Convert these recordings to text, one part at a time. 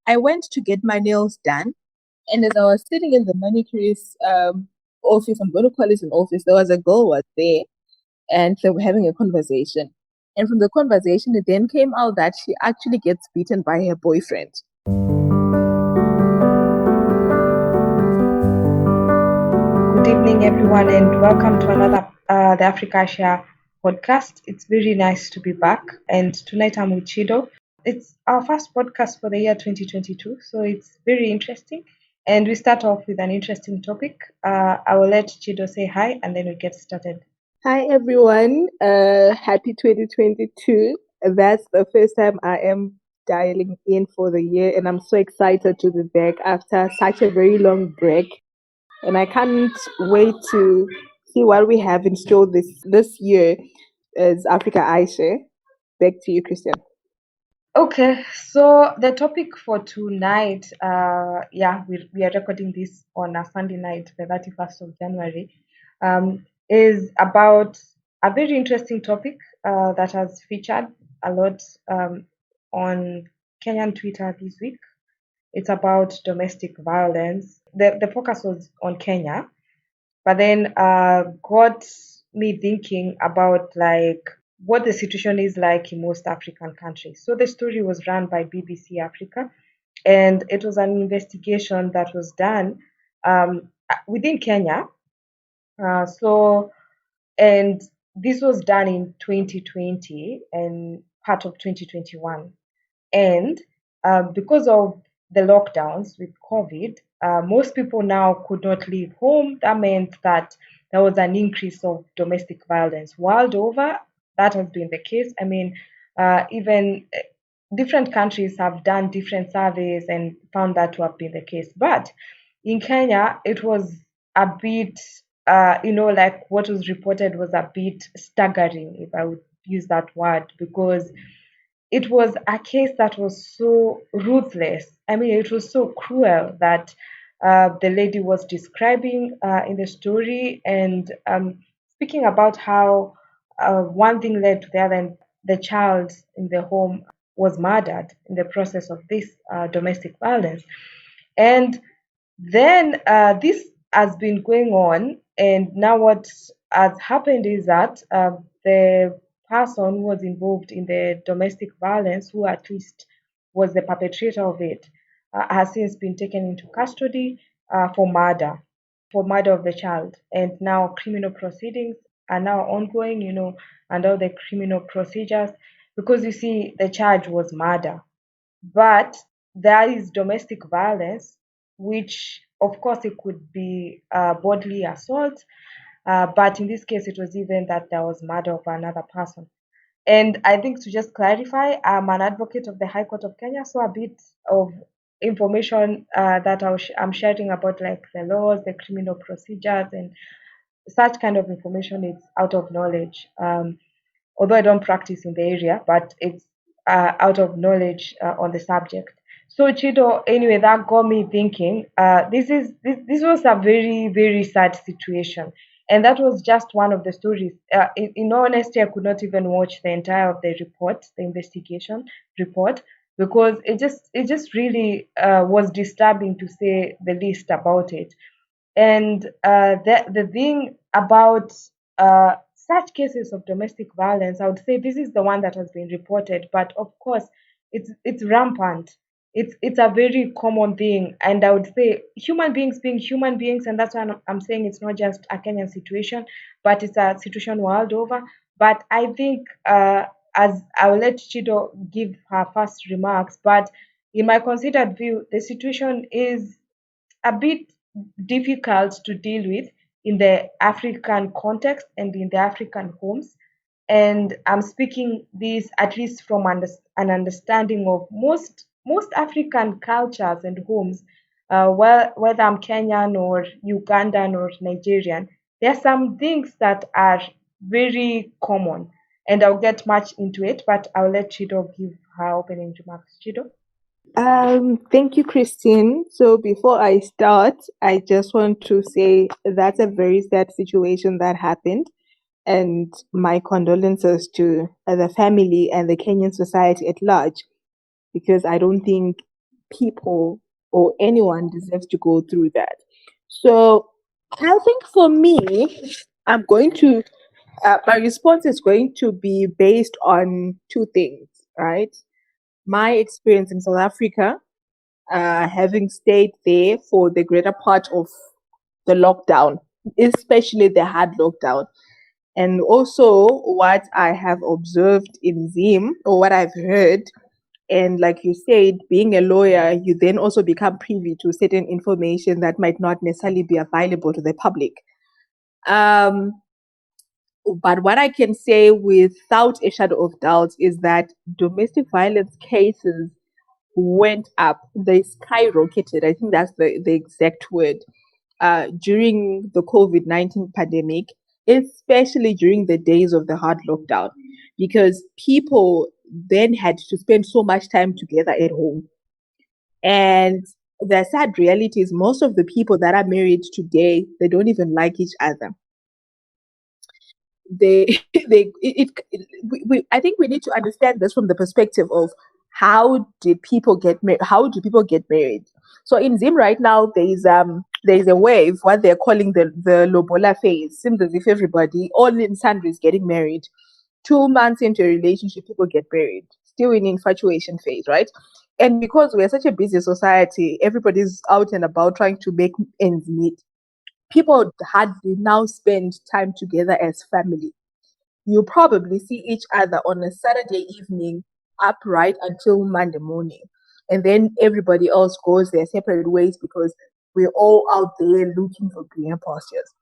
I went to get my nails done, and as I was sitting in the manicurist office, I'm going to call it an office, there was a girl was there, and they were having a conversation. And from the conversation, it then came out that she actually gets beaten by her boyfriend. Good evening, everyone, and welcome to another the Africa Share podcast. It's very nice to be back, and tonight I'm with Chido. It's our first podcast for the year 2022, so it's very interesting. And we start off with an interesting topic. I will let Chido say hi, and then we get started. Hi everyone, happy 2022. That's the first time I am dialing in for the year, and I'm so excited to be back after such a very long break. And I can't wait to see what we have in store this year as Africa Aisha. Back to you, Christian. Okay, so the topic for tonight, we are recording this on a Sunday night, the 31st of January, is about a very interesting topic that has featured a lot on Kenyan Twitter this week. It's about domestic violence. The focus was on Kenya, but then got me thinking about like what the situation is like in most African countries. So the story was run by BBC Africa, and it was an investigation that was done within Kenya. So and this was done in 2020 and part of 2021. And because of the lockdowns with COVID, most people now could not leave home. That meant that there was an increase of domestic violence world over. That has been the case. I mean, even different countries have done different surveys and found that to have been the case. But in Kenya, it was a bit, like what was reported was a bit staggering, if I would use that word, because it was a case that was so ruthless. I mean, it was so cruel that the lady was describing in the story, and speaking about how one thing led to the other, and the child in the home was murdered in the process of this domestic violence. And then this has been going on, and now what has happened is that the person who was involved in the domestic violence, who at least was the perpetrator of it, has since been taken into custody for murder of the child. And now criminal proceedings are now ongoing, and all the criminal procedures, because you see, the charge was murder. But there is domestic violence, which of course it could be bodily assault, but in this case it was even that there was murder of another person. And I think, to just clarify, I'm an advocate of the High Court of Kenya, so a bit of information that I'm sharing about like the laws, the criminal procedures, and such kind of information is out of knowledge. Although I don't practice in the area, but it's out of knowledge on the subject. So Chido, anyway, that got me thinking. This was a very very sad situation, and that was just one of the stories. In all honesty, I could not even watch the entire of the report, the investigation report, because it just really was disturbing, to say the least, about it. And the thing about such cases of domestic violence, I would say this is the one that has been reported, but of course, it's rampant. It's a very common thing, and I would say human beings being human beings, and that's why I'm saying it's not just a Kenyan situation, but it's a situation world over. But I think, as I will let Chido give her first remarks, but in my considered view, the situation is a bit difficult to deal with in the African context and in the African homes. And I'm speaking this at least from an understanding of most African cultures and homes. Whether I'm Kenyan or Ugandan or Nigerian, there are some things that are very common, and I'll get much into it, but I'll let Chido give her opening remarks. Chido? Thank you, Christine. So before I start, I just want to say that's a very sad situation that happened, and my condolences to the family and the Kenyan society at large, because I don't think people or anyone deserves to go through that. So I think for me, I'm going to, my response is going to be based on two things, right? My experience in South Africa, having stayed there for the greater part of the lockdown, especially the hard lockdown, and also what I have observed in Zim or what I've heard. And like you said, being a lawyer, you then also become privy to certain information that might not necessarily be available to the public. Um, but what I can say without a shadow of doubt is that domestic violence cases went up. They skyrocketed. I think that's the exact word during the COVID 19 pandemic, especially during the days of the hard lockdown, because people then had to spend so much time together at home. And the sad reality is, most of the people that are married today, they don't even like each other. They I think we need to understand this from the perspective of how do people get married. So in Zim right now, there's a wave, what they're calling the lobola phase. Seems as if everybody all in sundry is getting married. 2 months into a relationship, people get married, still in infatuation phase, right? And because we're such a busy society, everybody's out and about trying to make ends meet. People hardly now spend time together as family. You probably see each other on a Saturday evening up right until Monday morning. And then everybody else goes their separate ways because we're all out there looking for greener pastures.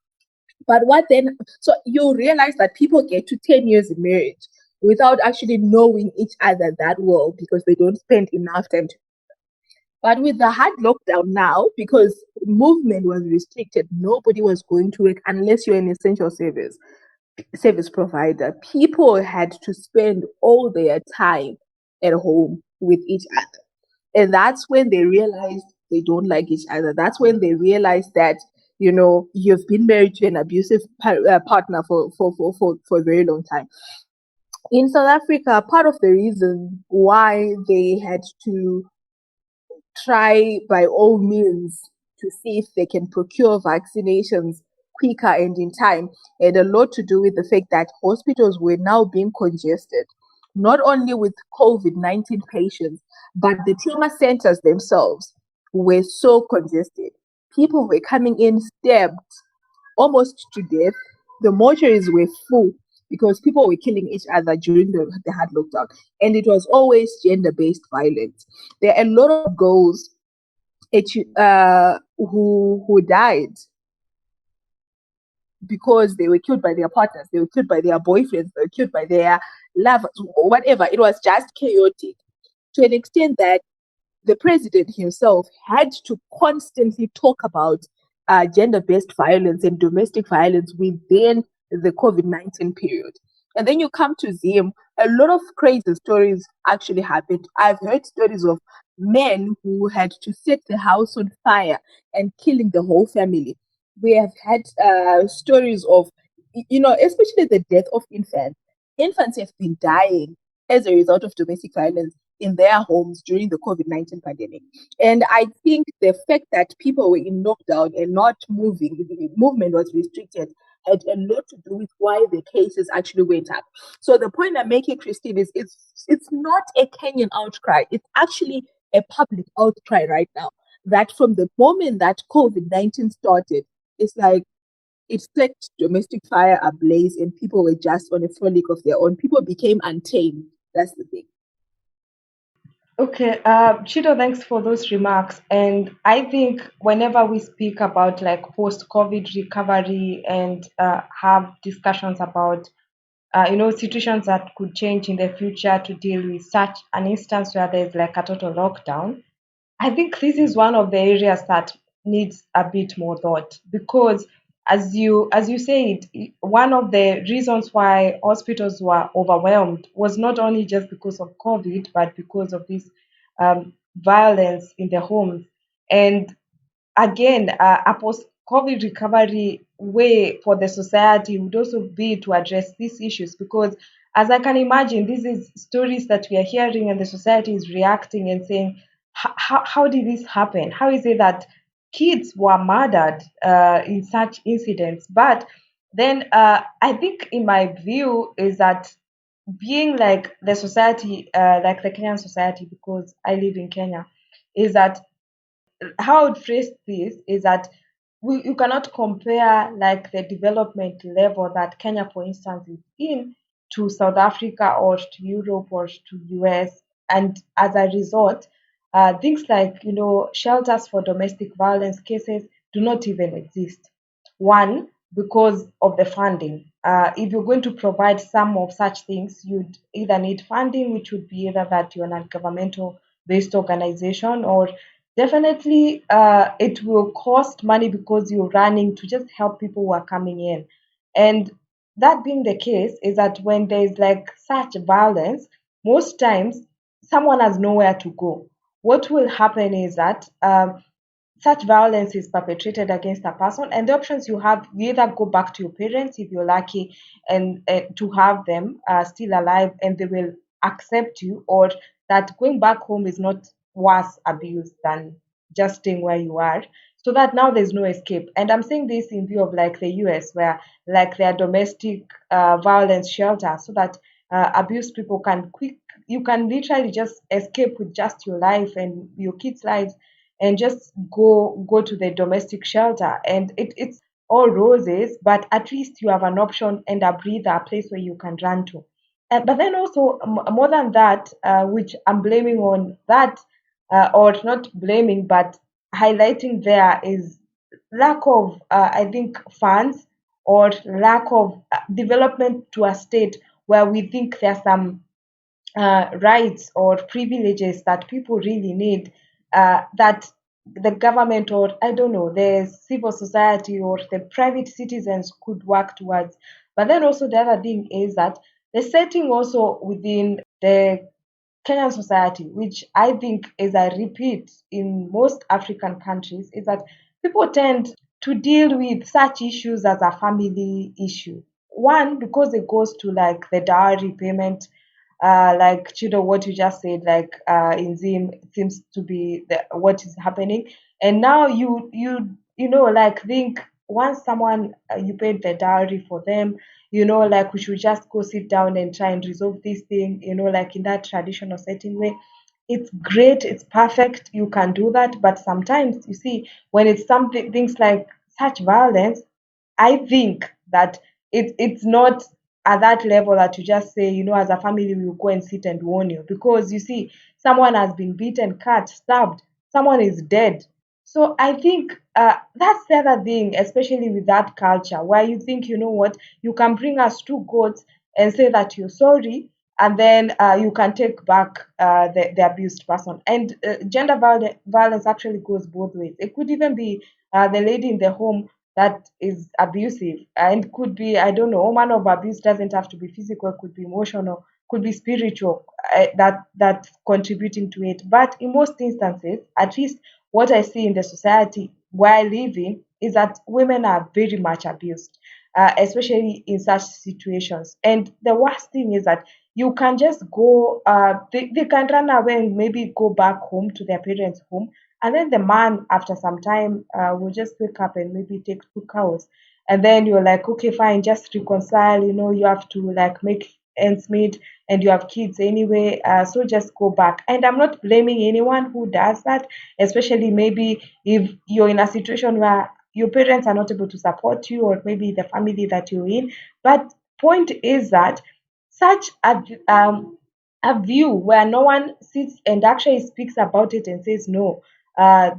But what then? So you realize that people get to 10 years in marriage without actually knowing each other that well because they don't spend enough time. But with the hard lockdown now, because movement was restricted, nobody was going to work unless you're an essential service provider. People had to spend all their time at home with each other. And that's when they realized they don't like each other. That's when they realized that, you've been married to an abusive partner for a very long time. In South Africa, part of the reason why they had to try by all means to see if they can procure vaccinations quicker and in time had a lot to do with the fact that hospitals were now being congested, not only with COVID 19 patients, but the trauma centers themselves were so congested. People were coming in stabbed almost to death. The mortuaries were full because people were killing each other during the hard lockdown. And it was always gender based violence. There are a lot of girls who died because they were killed by their partners, they were killed by their boyfriends, they were killed by their lovers, whatever. It was just chaotic to an extent that the president himself had to constantly talk about gender based violence and domestic violence within the COVID 19 period. And then you come to Zim, a lot of crazy stories actually happened. I've heard stories of men who had to set the house on fire and killing the whole family. We have had stories of, especially the death of infants. Infants have been dying as a result of domestic violence in their homes during the COVID 19 pandemic. And I think the fact that people were in lockdown and not moving, the movement was restricted, had a lot to do with why the cases actually went up. So the point I'm making, Christine, is it's not a Kenyan outcry. It's actually a public outcry right now. That from the moment that COVID 19 started, it's like it set domestic fire ablaze and people were just on a frolic of their own. People became untamed. That's the thing. Okay, Chido, thanks for those remarks. And I think whenever we speak about like post-COVID recovery and have discussions about situations that could change in the future to deal with such an instance where there's like a total lockdown, I think this is one of the areas that needs a bit more thought because as you said, one of the reasons why hospitals were overwhelmed was not only just because of COVID, but because of this violence in the homes. And again, a post-COVID recovery way for the society would also be to address these issues because, as I can imagine, this is stories that we are hearing and the society is reacting and saying how did this happen? How is it that kids were murdered in such incidents? But then I think, in my view, is that being like the society, like the Kenyan society, because I live in Kenya, is that how I would phrase this is that you cannot compare like the development level that Kenya, for instance, is in to South Africa or to Europe or to US, and as a result, things like shelters for domestic violence cases do not even exist. One, because of the funding. If you're going to provide some of such things, you'd either need funding, which would be either that you're a non-governmental based organization, or definitely it will cost money because you're running to just help people who are coming in. And that being the case, is that when there's like such violence, most times someone has nowhere to go. What will happen is that such violence is perpetrated against a person, and the options you have, you either go back to your parents if you're lucky, and to have them still alive and they will accept you, or that going back home is not worse abuse than just staying where you are, so that now there's no escape. And I'm saying this in view of like the US, where like there are domestic violence shelters, so that abused people can quick you can literally just escape with just your life and your kids' lives, and just go to the domestic shelter, and it's all roses, but at least you have an option and a breather, a place where you can run to. But then also, more than that, which I'm blaming on that, or not blaming but highlighting, there is lack of I think funds, or lack of development to a state where we think there's some rights or privileges that people really need, that the government, or I don't know, the civil society or the private citizens could work towards. But then also the other thing is that the setting also within the Kenyan society, which I think is a repeat in most African countries, is that people tend to deal with such issues as a family issue. One, because it goes to like the dowry payment, like Chido, what you just said, like in Zim seems to be what is happening. And now like think, once someone you paid the dowry for them, like we should just go sit down and try and resolve this thing, like in that traditional setting way. It's great, it's perfect, you can do that, but sometimes you see, when it's something things like such violence, I think that it's not at that level that you just say, as a family, we will go and sit and warn you. Because you see, someone has been beaten, cut, stabbed, someone is dead. So I think that's the other thing, especially with that culture, where you think, what, you can bring us two goats and say that you're sorry, and then you can take back the abused person. And gender violence actually goes both ways. It could even be the lady in the home that is abusive, and could be, I don't know, man of abuse doesn't have to be physical, could be emotional, could be spiritual, that's contributing to it. But in most instances, at least what I see in the society where I live in, is that women are very much abused, especially in such situations. And the worst thing is that you can just go, they can run away and maybe go back home to their parents' home, and then the man, after some time, will just wake up and maybe take two cows. And then you're like, okay, fine, just reconcile. You have to like make ends meet, and you have kids anyway. So just go back. And I'm not blaming anyone who does that, especially maybe if you're in a situation where your parents are not able to support you, or maybe the family that you're in. But point is that such a view where no one sits and actually speaks about it and says, no,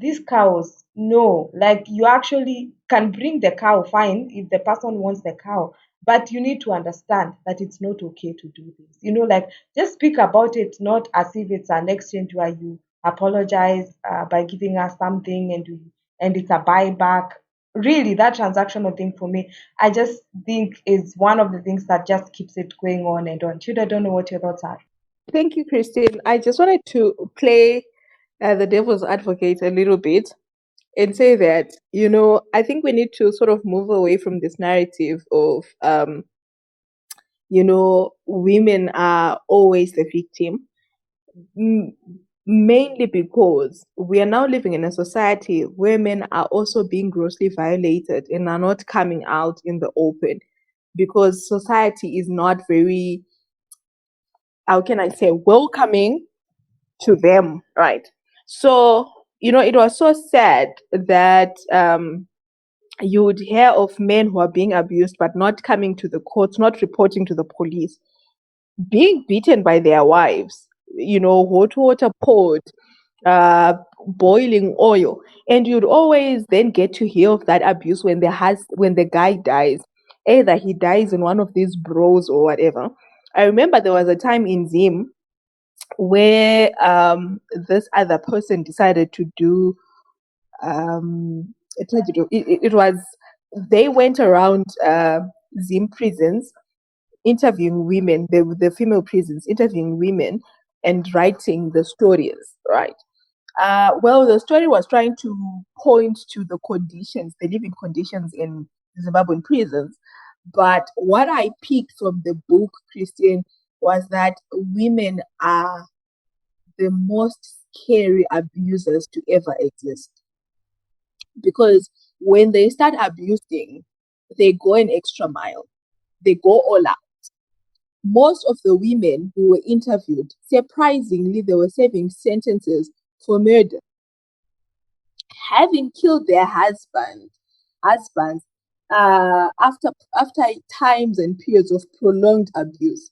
these cows, no, like you actually can bring the cow, fine, if the person wants the cow, but you need to understand that it's not okay to do this. Like, just speak about it, not as if it's an exchange where you apologize by giving us something, and it's a buyback. Really, that transactional thing, for me, I just think is one of the things that just keeps it going on and on. Jude, I don't know what your thoughts are. Thank you, Christine. I just wanted to play the devil's advocate a little bit and say that, I think we need to sort of move away from this narrative of, women are always the victim. mainly because we are now living in a society where men are also being grossly violated and are not coming out in the open because society is not very, how can I say, welcoming to them, right? So, it was so sad that you would hear of men who are being abused but not coming to the courts, not reporting to the police, being beaten by their wives, hot water poured, boiling oil. And you'd always then get to hear of that abuse when the guy dies. Either he dies in one of these bros or whatever. I remember there was a time in Zim where this other person decided to do a tragedy. It was they went around Zim prisons interviewing women, the female prisons interviewing women and writing the stories, right? Well, the story was trying to point to the conditions, the living conditions in Zimbabwean prisons. But what I picked from the book, Christian, was that women are the most scary abusers to ever exist. Because when they start abusing, they go an extra mile, they go all out. Most of the women who were interviewed, surprisingly, they were serving sentences for murder, having killed their husbands after times and periods of prolonged abuse.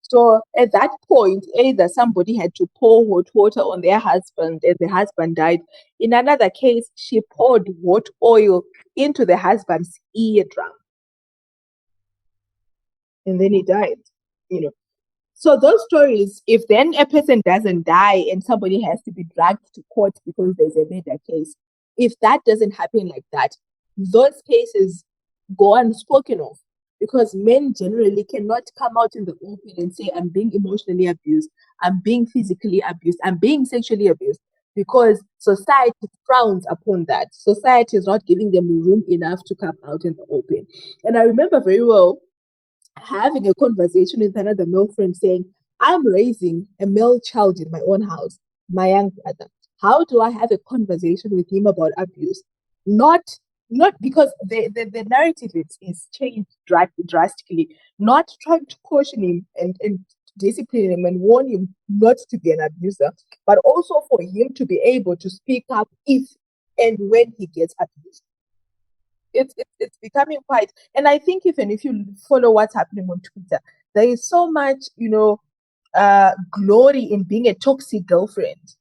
So at that point, either somebody had to pour hot water on their husband and the husband died. In another case, she poured hot oil into the husband's eardrum and then he died. You know, So those stories, if then a person doesn't die and somebody has to be dragged to court because there's a murder case, if that doesn't happen like that, those cases go unspoken of because men generally cannot come out in the open and say, I'm being emotionally abused, I'm being physically abused, I'm being sexually abused because society frowns upon that. Society is not giving them room enough to come out in the open. And I remember very well having a conversation with another male friend saying, I'm raising a male child in my own house, my young brother. How do I have a conversation with him about abuse? Not not because the narrative is changed drastically, not trying to caution him and discipline him and warn him not to be an abuser, but also for him to be able to speak up if and when he gets abused. It's becoming quite, and I think even if you follow what's happening on Twitter, there is so much glory in being a toxic girlfriend,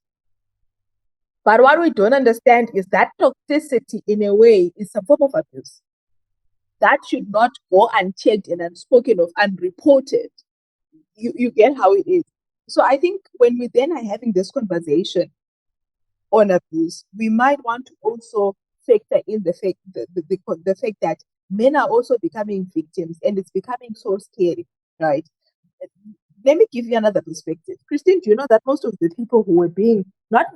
but what we don't understand is that toxicity in a way is a form of abuse that should not go unchecked and unspoken of, unreported. You get how it is. So I think when we then are having this conversation on abuse, we might want to also factor in the fact that men are also becoming victims and it's becoming so scary, right? Let me give you another perspective. Christine, do you know that most of the people who were being, not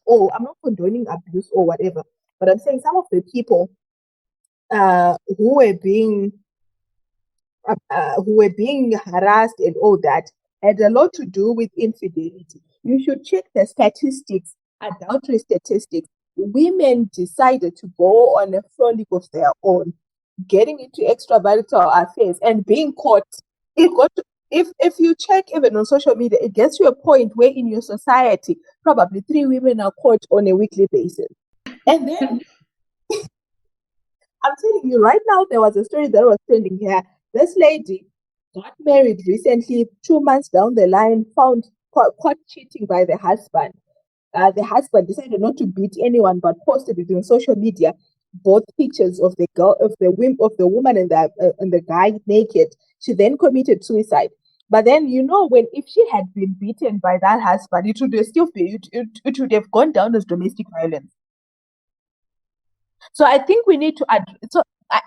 all, I'm not condoning abuse or whatever, but I'm saying some of the people who were being harassed and all that had a lot to do with infidelity. You should check the statistics, adultery statistics. Women decided to go on a frolic of their own, getting into extramarital affairs and being caught. It got to, if you check even on social media, it gets to a point where in your society, probably 3 women are caught on a weekly basis. And then I'm telling you right now, there was a story that was trending here. This lady got married recently, 2 months down the line, found caught cheating by the husband. The husband decided not to beat anyone, but posted it on social media. Both pictures of the girl, of the woman and the guy naked. She then committed suicide. But then, when if she had been beaten by that husband, it would have still be it would have gone down as domestic violence. So I think we need to so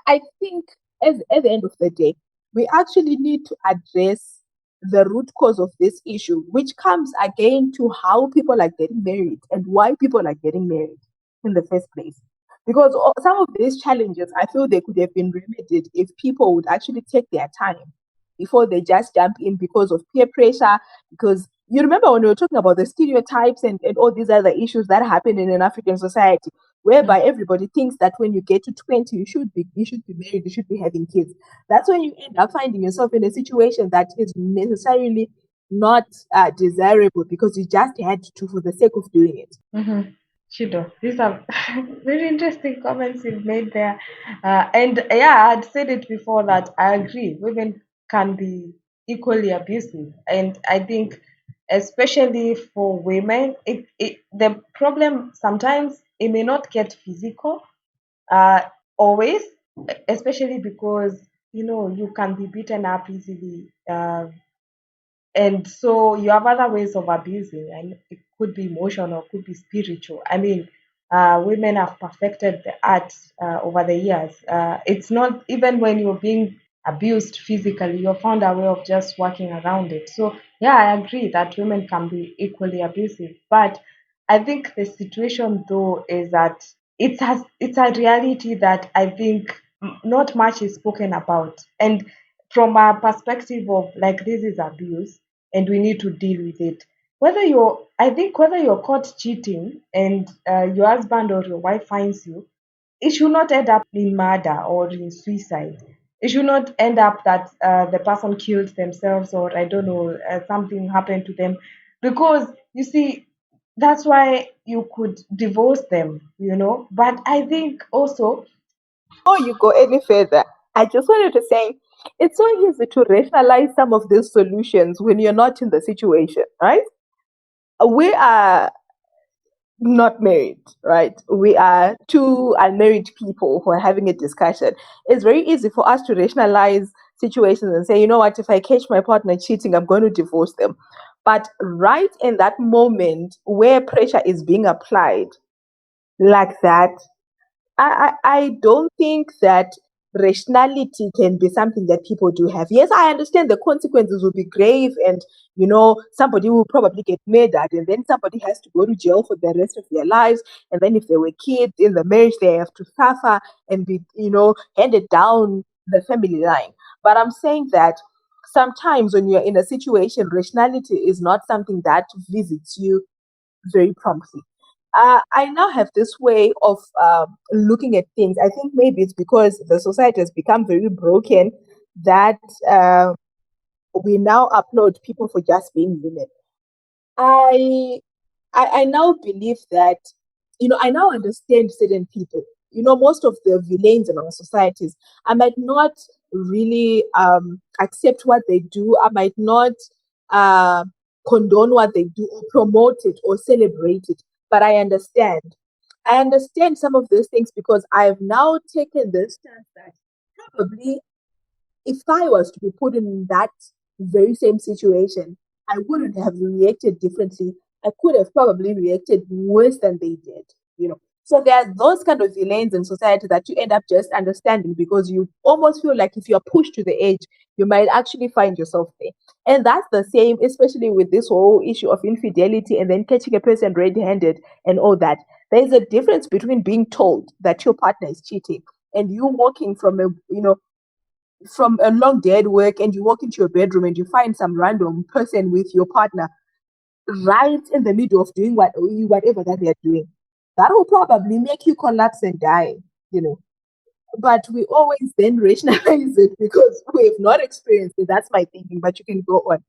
I think at the end of the day, we actually need to address the root cause of this issue, which comes again to how people are getting married and why people are getting married in the first place. Because some of these challenges, I feel they could have been remedied if people would actually take their time before they just jump in because of peer pressure, because You remember when we were talking about the stereotypes and all these other issues that happen in an African society, whereby everybody thinks that when you get to 20, you should be married, you should be having kids. That's when you end up finding yourself in a situation that is necessarily not desirable because you just had to for the sake of doing it. Mm-hmm. Shido, these are very interesting comments you've made there. And yeah, I'd said it before that I agree, women can be equally abusive. And I think, especially for women, the problem sometimes it may not get physical, uh, always, especially because you can be beaten up easily. And so you have other ways of abusing, and it could be emotional, could be spiritual. I mean, women have perfected the art over the years. It's not even when you're being abused physically, you've found a way of just working around it. So yeah, I agree that women can be equally abusive, but I think the situation though is that it's a reality that I think not much is spoken about. And from a perspective of like, this is abuse and we need to deal with it. Whether you're caught cheating and your husband or your wife finds you, it should not end up in murder or in suicide. It should not end up that the person killed themselves, or I don't know, something happened to them. Because you see, that's why you could divorce them. But I think also, Before you go any further, I just wanted to say it's so easy to rationalize some of these solutions when you're not in the situation, right? We are not married, right? We are two unmarried people who are having a discussion. It's very easy for us to rationalize situations and say, you know what, if I catch my partner cheating, I'm going to divorce them. But right in that moment where pressure is being applied like that, I don't think that rationality can be something that people do have. Yes, I understand the consequences will be grave, and somebody will probably get murdered, and then somebody has to go to jail for the rest of their lives. And then if they were kids in the marriage, they have to suffer and be, handed down the family line. But I'm saying that sometimes when you're in a situation, rationality is not something that visits you very promptly. I now have this way of looking at things. I think maybe it's because the society has become very broken that uh, we now applaud people for just being women. I, I now believe that, I now understand certain people. Most of the villains in our societies, I might not really accept what they do. I might not uh, condone what they do or promote it or celebrate it, but I understand. I understand some of those things because I've now taken this stance that probably if I was to be put in that very same situation, I wouldn't have reacted differently. I could have probably reacted worse than they did. So there are those kind of villains in society that you end up just understanding because you almost feel like if you're pushed to the edge, you might actually find yourself there. And that's the same, especially with this whole issue of infidelity and then catching a person red handed and all that. There's a difference between being told that your partner is cheating and you walking from a long day at work and you walk into your bedroom and you find some random person with your partner right in the middle of doing whatever that they're doing. That will probably make you collapse and die, you know. But we always then rationalize it because we have not experienced it. That's my thinking, but you can go on.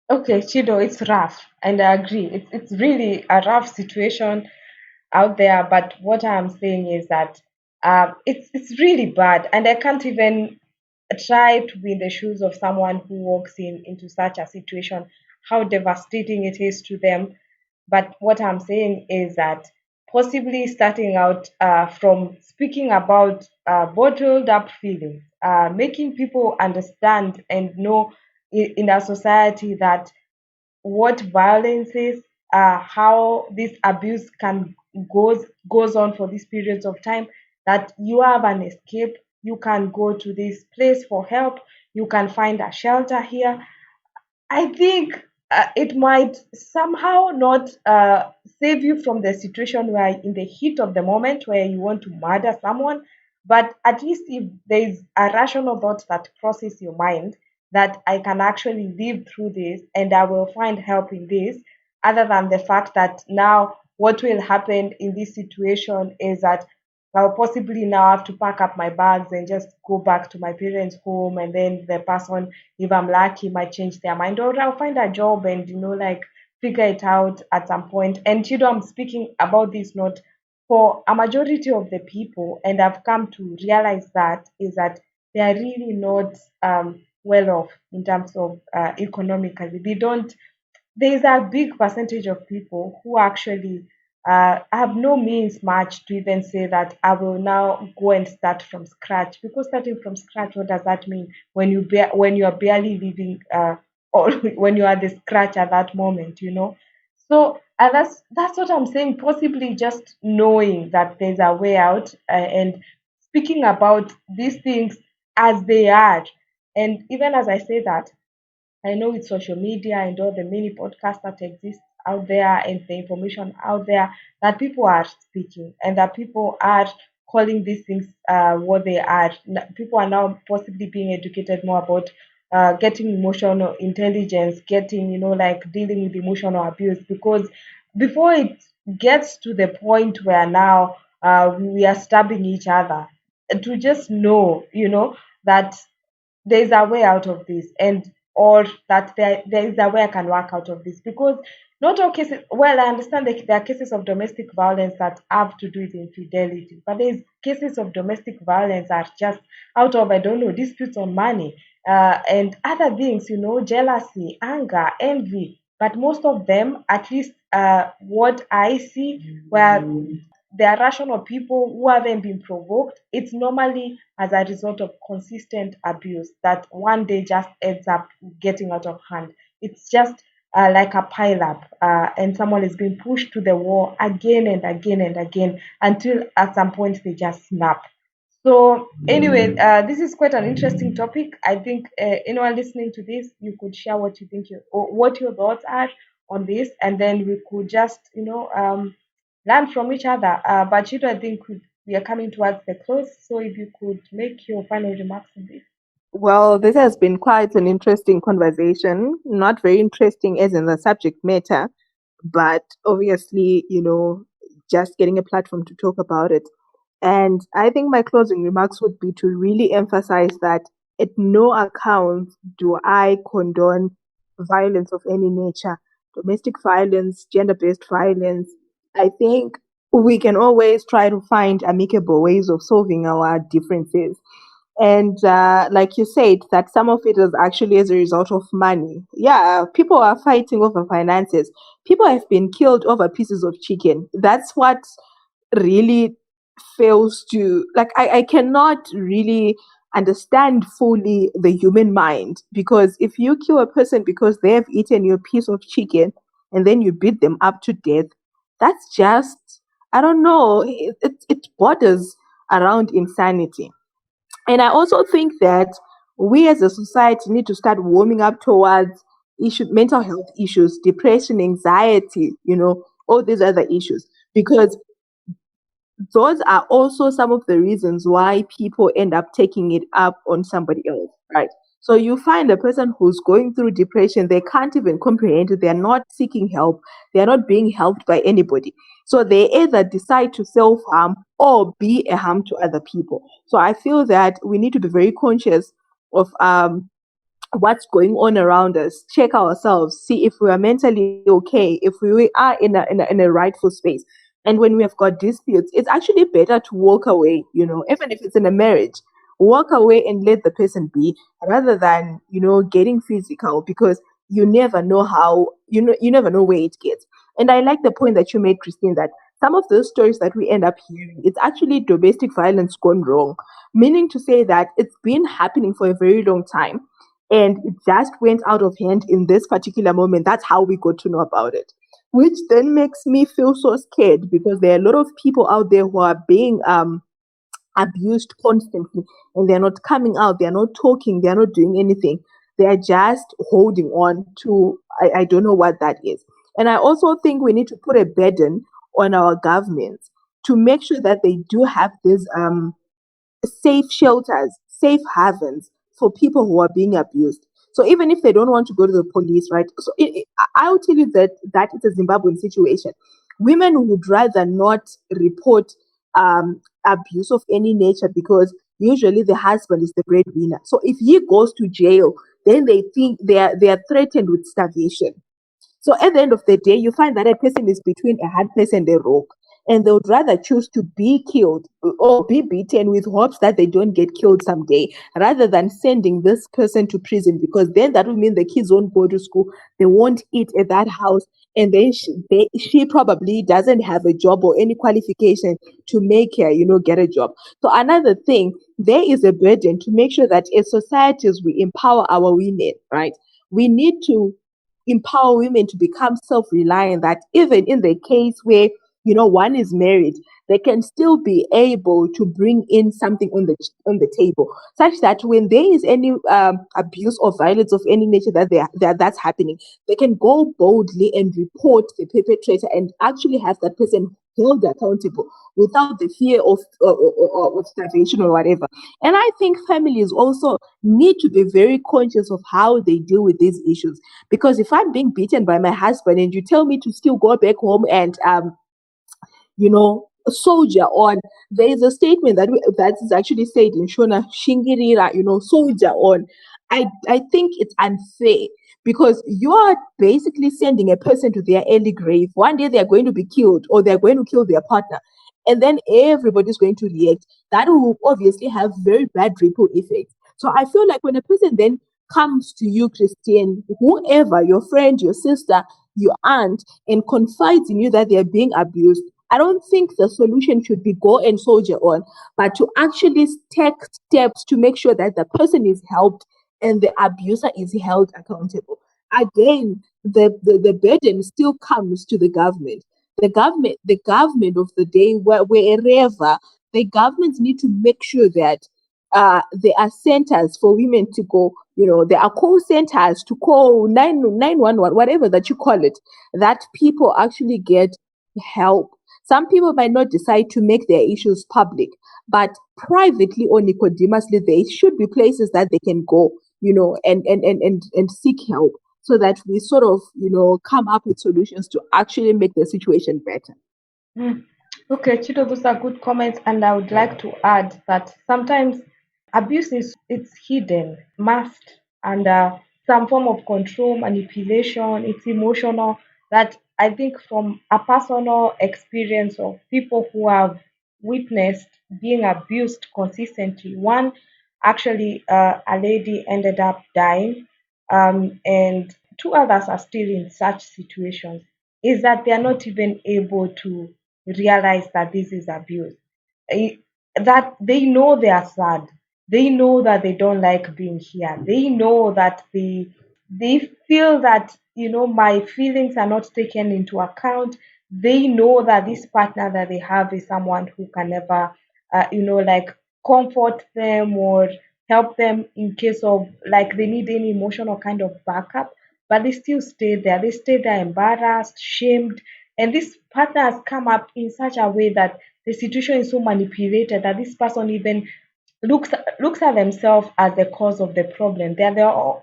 okay, Chido, it's rough, and I agree. It's really a rough situation out there. But what I'm saying is that it's really bad, and I can't even try to be in the shoes of someone who walks into such a situation. How devastating it is to them. But what I'm saying is that possibly starting out from speaking about bottled up feelings, making people understand and know in our society that what violence is, how this abuse can goes on for these periods of time, that you have an escape, you can go to this place for help, you can find a shelter here. I think it might somehow not save you from the situation where, in the heat of the moment, where you want to murder someone, but at least if there is a rational thought that crosses your mind, that I can actually live through this and I will find help in this, other than the fact that now what will happen in this situation is that I'll possibly now have to pack up my bags and just go back to my parents' home, and then the person, if I'm lucky, might change their mind, or I'll find a job and like figure it out at some point. And I'm speaking about this not for a majority of the people, and I've come to realize that is that they are really not well off in terms of economically. They don't There's a big percentage of people who actually have no means much to even say that I will now go and start from scratch. Because starting from scratch, what does that mean when when you are barely living, or when you are the scratch at that moment, So that's what I'm saying. Possibly just knowing that there's a way out, and speaking about these things as they are. And even as I say that, I know with social media and all the many podcasts that exist out there and the information out there, that people are speaking and that people are calling these things what they are. People are now possibly being educated more about getting emotional intelligence, getting, like dealing with emotional abuse, because before it gets to the point where now we are stabbing each other, to just know, that there's a way out of this, and or that there is a way I can work out of this. Because not all cases, well, I understand that there are cases of domestic violence that have to do with infidelity, but there's cases of domestic violence that are just out of, I don't know, disputes on money, and other things, jealousy, anger, envy. But most of them, at least what I see, where there are rational people who haven't been provoked. It's normally as a result of consistent abuse that one day just ends up getting out of hand. It's just like a pile up, and someone is being pushed to the wall again and again and again until at some point they just snap. So anyway, this is quite an interesting topic. I think anyone listening to this, you could share what you think, or what your thoughts are on this, and then we could just, learn from each other. But I think we are coming towards the close. So if you could make your final remarks on this. Well, this has been quite an interesting conversation. Not very interesting as in the subject matter, but obviously, just getting a platform to talk about it. And I think my closing remarks would be to really emphasize that at no account do I condone violence of any nature, domestic violence, gender based violence. I think we can always try to find amicable ways of solving our differences. And like you said, that some of it is actually as a result of money. Yeah, people are fighting over finances. People have been killed over pieces of chicken. That's what really fails to, like, I cannot really understand fully the human mind, because if you kill a person because they have eaten your piece of chicken and then you beat them up to death, that's just, I don't know, it borders around insanity. And I also think that we as a society need to start warming up towards mental health issues, depression, anxiety, all these other issues. Because those are also some of the reasons why people end up taking it up on somebody else, right? So you find a person who's going through depression, they can't even comprehend it, they're not seeking help, they're not being helped by anybody. So they either decide to self harm or be a harm to other people. So I feel that we need to be very conscious of what's going on around us, check ourselves, see if we are mentally okay, if we are in a rightful space. And when we have got disputes, it's actually better to walk away, even if it's in a marriage. Walk away and let the person be, rather than, getting physical, because you never know you never know where it gets. And I like the point that you made, Christine, that some of those stories that we end up hearing, it's actually domestic violence gone wrong, meaning to say that it's been happening for a very long time and it just went out of hand in this particular moment. That's how we got to know about it, which then makes me feel so scared, because there are a lot of people out there who are being abused constantly, and they're not coming out, they're not talking, they're not doing anything. They're just holding on to, I don't know what that is. And I also think we need to put a burden on our governments to make sure that they do have these safe shelters, safe havens for people who are being abused. So even if they don't want to go to the police, right? So I'll tell you that it's a Zimbabwean situation. Women would rather not report abuse of any nature because usually the husband is the breadwinner. So if he goes to jail, then they think they are threatened with starvation. So at the end of the day, you find that a person is between a hard place and a rock, and they would rather choose to be killed or be beaten with hopes that they don't get killed someday, rather than sending this person to prison, because then that would mean the kids won't go to school, they won't eat at that house, and then she probably doesn't have a job or any qualification to make her, get a job. So another thing, there is a burden to make sure that as societies we empower our women, right? We need to empower women to become self-reliant, that even in the case where one is married, they can still be able to bring in something on the table, such that when there is any abuse or violence of any nature that's happening, they can go boldly and report the perpetrator and actually have that person held accountable without the fear of starvation or whatever. And I think families also need to be very conscious of how they deal with these issues, because if I'm being beaten by my husband and you tell me to still go back home and a soldier on, there is a statement that is actually said in Shona, Shingirira, soldier on. I think it's unfair, because you are basically sending a person to their early grave. One day they are going to be killed, or they are going to kill their partner, and then everybody's going to react. That will obviously have very bad ripple effects. So I feel like when a person then comes to you, Christian, whoever, your friend, your sister, your aunt, and confides in you that they are being abused, I don't think the solution should be go and soldier on, but to actually take steps to make sure that the person is helped and the abuser is held accountable. Again, the burden still comes to the government. The government of the day, wherever, the governments need to make sure that there are centers for women to go. There are call centers to call 911, whatever that you call it, that people actually get help. Some people might not decide to make their issues public, but privately or Nicodemously, there should be places that they can go, and seek help, so that we sort of, come up with solutions to actually make the situation better. Mm. Okay, Chido, those are good comments, and I would like to add that sometimes abuse is it's hidden, masked under some form of control, manipulation. It's emotional. That I think from a personal experience of people who have witnessed being abused consistently. One, actually, a lady ended up dying, and two others are still in such situations. Is that they are not even able to realize that this is abuse. Eh, that they know they are sad. They know that they don't like being here. They know that they feel that my feelings are not taken into account. They know that this partner that they have is someone who can never like comfort them or help them in case of like they need any emotional kind of backup, but they still stay there. They stay there embarrassed, shamed, and this partner has come up in such a way that the situation is so manipulated that this person even looks at themselves as the cause of the problem. They're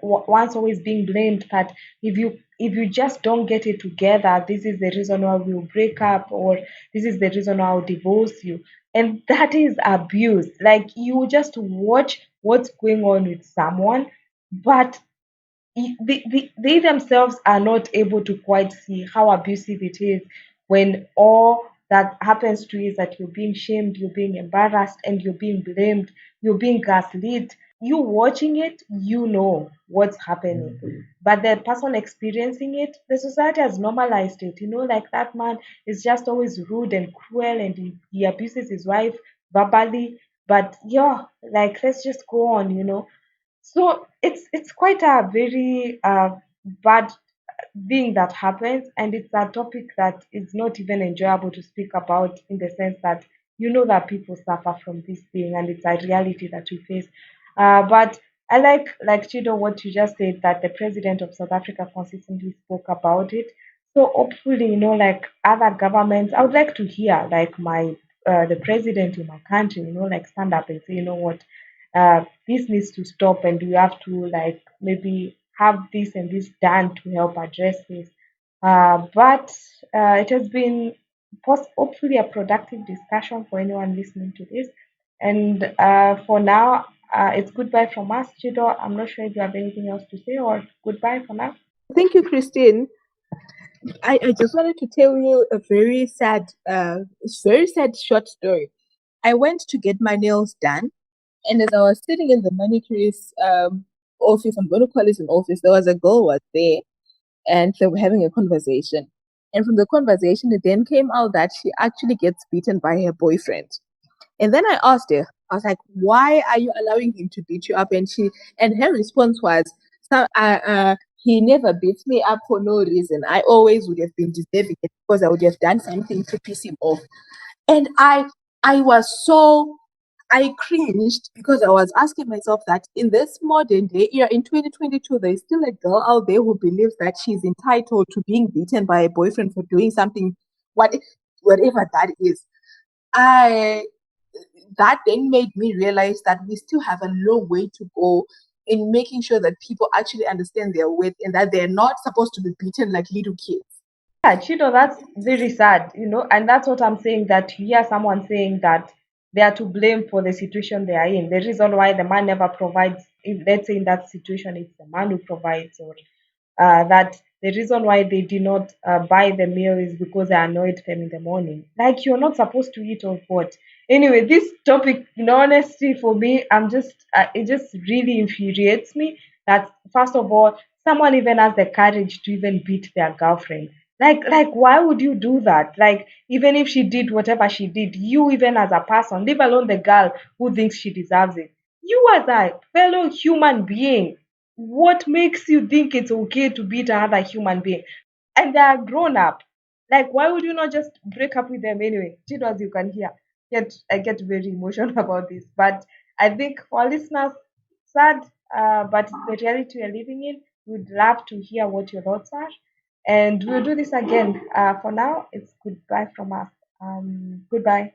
ones always being blamed that if you just don't get it together, this is the reason why we'll break up, or this is the reason why I'll divorce you. And that is abuse. Like you just watch what's going on with someone, but they themselves are not able to quite see how abusive it is when all that happens to you is that you're being shamed, you're being embarrassed, and you're being blamed, you're being gaslit. You watching it, you know what's happening. But the person experiencing it, the society has normalized it. Like that man is just always rude and cruel, and he abuses his wife verbally. But yeah, like let's just go on. So it's quite a very bad thing that happens, and it's a topic that is not even enjoyable to speak about, in the sense that that people suffer from this thing, and it's a reality that we face. But I like Chido what you just said, that the president of South Africa consistently spoke about it. So hopefully, like other governments, I would like to hear like my the president in my country, like stand up and say, this needs to stop, and we have to like maybe have this and this done to help address this. But it has been hopefully a productive discussion for anyone listening to this. And for now, it's goodbye from us, Chido. I'm not sure if you have anything else to say, or goodbye for now. Thank you, Christine. I just wanted to tell you a very sad short story. I went to get my nails done, and as I was sitting in the manicurist office, I'm going to call it an office, there was a girl was there, and they were having a conversation. And from the conversation, it then came out that she actually gets beaten by her boyfriend. And then I asked her, I was like, "Why are you allowing him to beat you up?" And her response was, "So, he never beats me up for no reason. I always would have been deserving it because I would have done something to piss him off." And I was so I cringed because I was asking myself that in this modern day era, in 2022, there's still a girl out there who believes that she's entitled to being beaten by a boyfriend for doing something, what, whatever that is. I That then made me realize that we still have a long way to go in making sure that people actually understand their worth and that they're not supposed to be beaten like little kids. Yeah, Chido, that's very sad, and that's what I'm saying, that you hear someone saying that they are to blame for the situation they are in. The reason why the man never provides, if let's say in that situation, it's the man who provides, or that the reason why they did not buy the meal is because they annoyed them in the morning. Like, you're not supposed to eat or what? Anyway, this topic, in honesty, for me, it just really infuriates me that, first of all, someone even has the courage to even beat their girlfriend. Like, why would you do that? Like, even if she did whatever she did, you, even as a person, leave alone the girl who thinks she deserves it. You, as a fellow human being, what makes you think it's okay to beat another human being? And they are grown up. Like, why would you not just break up with them anyway? Just as you can hear, I get very emotional about this. But I think for our listeners, sad, but it's the reality we're living in. We'd love to hear what your thoughts are, and we'll do this again. For now, it's goodbye from us. Goodbye.